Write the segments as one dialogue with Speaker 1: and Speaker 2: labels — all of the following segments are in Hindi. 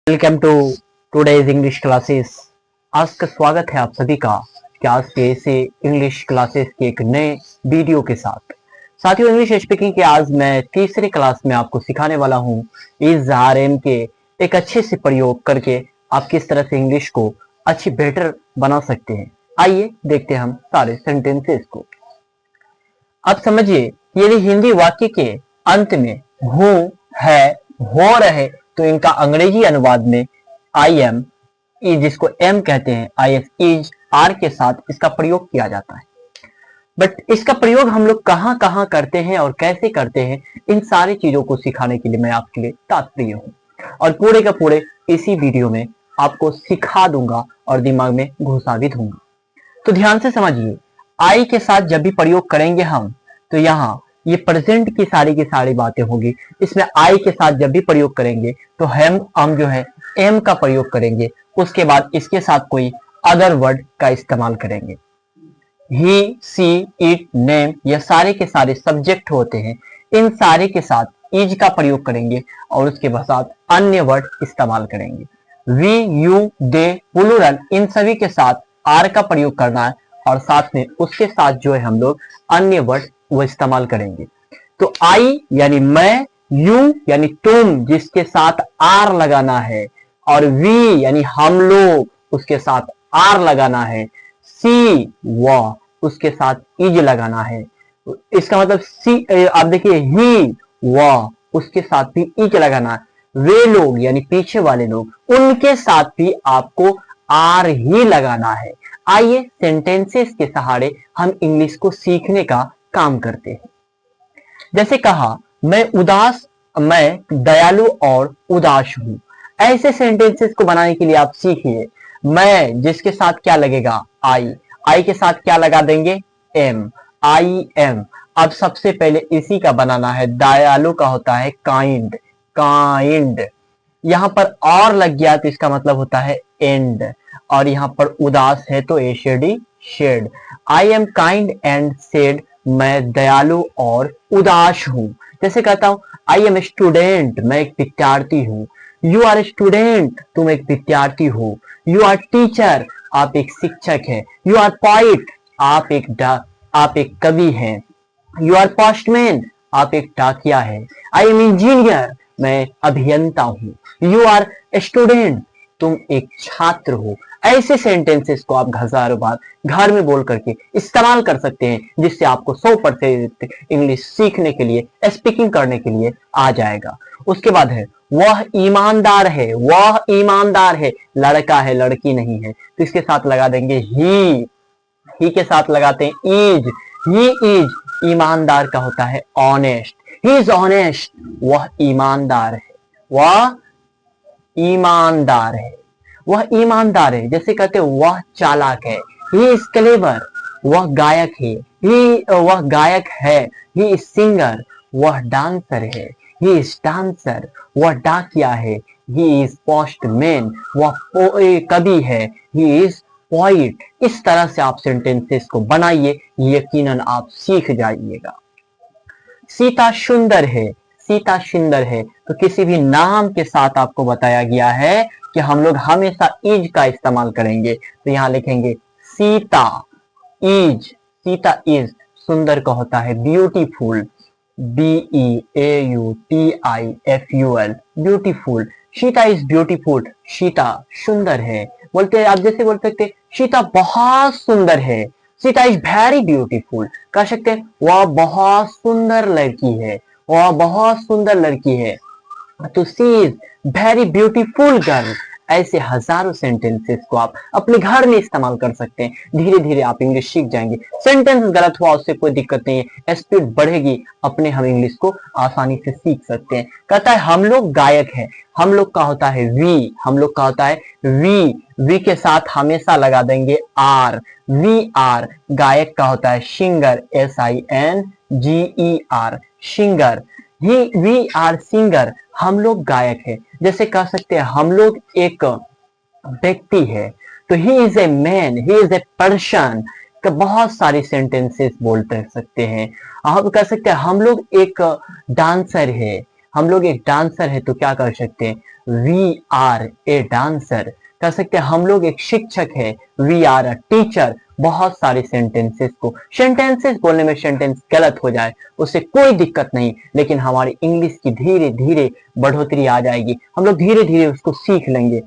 Speaker 1: Welcome to today's English classes. आज का स्वागत है आप सभी का कि आज के ऐसे इंग्लिश क्लासेस के एक नए वीडियो के साथ। साथियों, इंग्लिश स्पीकिंग के आज मैं तीसरे क्लास में आपको सिखाने वाला हूं इस आरएम के एक अच्छे से प्रयोग करके आप किस तरह से इंग्लिश को अच्छी बेटर बना सकते हैं। आइए देखते हैं हम सारे सेंटेंसेस को। अब समझिए, यदि हिंदी वाक्य के अंत में हूं, है, हो रहे, तो इनका अंग्रेजी अनुवाद में आई एम, जिसको एम कहते हैं, आई एफ, इज, आर के साथ इसका प्रयोग किया जाता है। बट इसका प्रयोग हम लोग कहां कहां करते हैं और कैसे करते हैं, इन सारी चीजों को सिखाने के लिए मैं आपके लिए तात्पर्य हूं और पूरे का पूरे इसी वीडियो में आपको सिखा दूंगा और दिमाग में घुसा भी दूंगा। तो ध्यान से समझिए, आई के साथ जब भी प्रयोग करेंगे हम, तो यहाँ ये प्रेजेंट की सारी बातें होगी। इसमें आई के साथ जब भी प्रयोग करेंगे तो हम जो है एम का प्रयोग करेंगे। उसके बाद इसके साथ कोई अदर वर्ड का इस्तेमाल करेंगे। ही, सी, इट, नेम, ये सारे के सारे सब्जेक्ट होते हैं। इन सारे के साथ इज का प्रयोग करेंगे और उसके साथ अन्य वर्ड इस्तेमाल करेंगे। वी, यू, दे, प्लूरल, इन सभी के साथ आर का प्रयोग करना है और साथ में उसके साथ जो है हम लोग अन्य वर्ड वो इस्तेमाल करेंगे। तो आई यानी मैं, यू यानी तुम जिसके साथ आर लगाना है, और वी यानी हम लोग उसके साथ आर लगाना है, सी वह उसके साथ इज लगाना है। इसका मतलब सी, आप देखिए, ही वह उसके साथ भी इज लगाना है। वे लोग यानी पीछे वाले लोग, उनके साथ भी आपको आर ही लगाना है। आइए सेंटेंसेस के सहारे हम इंग्लिश को सीखने का काम करते हैं। जैसे कहा, मैं दयालु और उदास हूं। ऐसे सेंटेंसेस को बनाने के लिए आप सीखिए, मैं जिसके साथ क्या लगेगा, आई के साथ क्या लगा देंगे, एम, आई एम। अब सबसे पहले इसी का बनाना है। दयालु का होता है काइंड, काइंड। यहां पर और लग गया तो इसका मतलब होता है एंड, और यहां पर उदास है तो एशेडी, शेड। I am kind and sad, मैं दयालु और उदास हूं। जैसे कहता हूं, आई एम स्टूडेंट, मैं एक विद्यार्थी हूं। यू आर स्टूडेंट, तुम एक विद्यार्थी हो। यू आर टीचर, आप एक शिक्षक हैं। यू आर पोइट, आप एक कवि हैं। यू आर पोस्टमैन, आप एक डाकिया है। आई एम इंजीनियर, मैं अभियंता हूं। यू आर स्टूडेंट, तुम एक छात्र हो। ऐसे सेंटेंसेस को आप हजारों बार घर में बोल करके इस्तेमाल कर सकते हैं, जिससे आपको 100% इंग्लिश सीखने के लिए, स्पीकिंग करने के लिए आ जाएगा। उसके बाद है, वह ईमानदार है, वह ईमानदार है, लड़का है, लड़की नहीं है, तो इसके साथ लगा देंगे ही के साथ लगाते हैं इज, ही इज। ईमानदार का होता है ऑनेस्ट, ही इज ऑनेस्ट, वह ईमानदार है, वह ईमानदार है, वह ईमानदार है। जैसे कहते हैं, वह चालाक है, ही इज क्लेवर, वह गायक है, वह गायक है, ही इज सिंगर, वह डांसर है, ही इज डांसर, वह डाकिया है, ही इज पोस्टमैन, वह कवि है, ही इज पोइट। इस तरह से आप सेंटेंसेस को बनाइए, यकीनन आप सीख जाइएगा। सीता सुंदर है, सीता सुंदर है, तो किसी भी नाम के साथ आपको बताया गया है कि हम लोग हमेशा इज का इस्तेमाल करेंगे। तो यहां लिखेंगे सीता इज, सीता इज। सुंदर का होता है beautiful, BEAUTIFUL, beautiful. Sita is beautiful, Sita सुंदर है। बोलते हैं आप, जैसे बोल सकते हैं, सीता बहुत सुंदर है, सीता इज वेरी ब्यूटीफुल। कह सकते हैं, वह बहुत सुंदर लड़की है, वह बहुत सुंदर लड़की है, तो सी इज वेरी ब्यूटीफुल गर्ल। ऐसे हजारों सेंटेंसेस को आप अपने घर में इस्तेमाल कर सकते हैं। धीरे धीरे आप इंग्लिश सीख जाएंगे। सेंटेंस गलत हुआ उससे कोई दिक्कत नहीं है, स्पीड बढ़ेगी, अपने हम इंग्लिश को आसानी से सीख सकते हैं। कहता है, हम लोग गायक हैं, हम लोग का होता है वी, हम लोग का होता है वी के साथ हमेशा लगा देंगे आर, वी आर। गायक का होता है singer, SINGER, singer. We are singer, हम लोग गायक है। जैसे कह सकते हैं, हम लोग एक व्यक्ति है, तो he is a man, he is a person. तो बहुत सारी सेंटेंसेस बोलते सकते हैं। आप कह सकते हैं, हम लोग एक डांसर है, हम लोग एक डांसर है तो क्या कर सकते हैं, वी आर ए डांसर कर सकते हैं। हम लोग एक शिक्षक है, वी आर अ टीचर। बहुत सारे सेंटेंसेस बोलने में सेंटेंस गलत हो जाए उससे कोई दिक्कत नहीं, लेकिन हमारी इंग्लिश की धीरे धीरे बढ़ोतरी आ जाएगी, हम लोग धीरे धीरे उसको सीख लेंगे।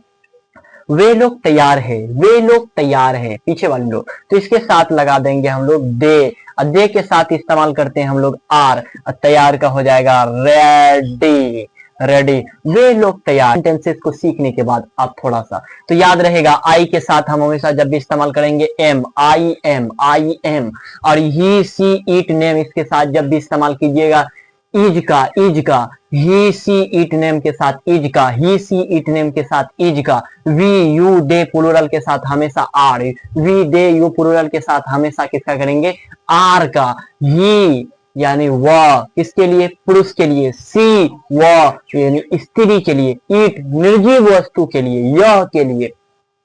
Speaker 1: वे लोग तैयार है, वे लोग तैयार है, पीछे वाले लोग, तो इसके साथ लगा देंगे हम लोग दे, और दे के साथ इस्तेमाल करते हैं हम लोग आर, तैयार का हो जाएगा रेडी, रेडी। वे लोग तैयार। सेंटेंसेस को सीखने के बाद आप थोड़ा सा तो याद रहेगा, आई के साथ हम हमेशा जब भी इस्तेमाल करेंगे am, I am, I am. और ही सी इट नेम, इसके साथ जब भी इस्तेमाल कीजिएगा इज का, ही सी इट नेम के साथ इज का, ही सी इट नेम के साथ इज का। वी यू दे प्लूरल के साथ हमेशा are, we they you plural के साथ हमेशा किसका करेंगे, आर का। ही यानी वह किसके लिए, पुरुष के लिए। सी वह यानी स्त्री के लिए। इट निर्जीव वस्तु के लिए, यह के लिए।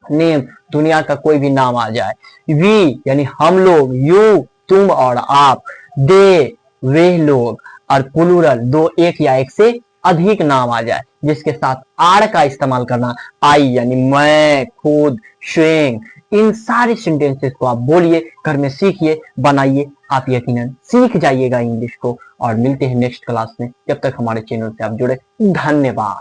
Speaker 1: नेम दुनिया का कोई भी नाम आ जाए। वी यानी हम लोग, यू तुम और आप, दे वे लोग, और प्लूरल दो, एक या एक से अधिक नाम आ जाए जिसके साथ आर का इस्तेमाल करना। आई यानी मैं, खुद, स्वयं। इन सारे सेंटेंसेस को आप बोलिए, घर में सीखिए, बनाइए, आप यकीनन सीख जाइएगा इंग्लिश को। और मिलते हैं नेक्स्ट क्लास में, जब तक हमारे चैनल से आप जुड़े। धन्यवाद।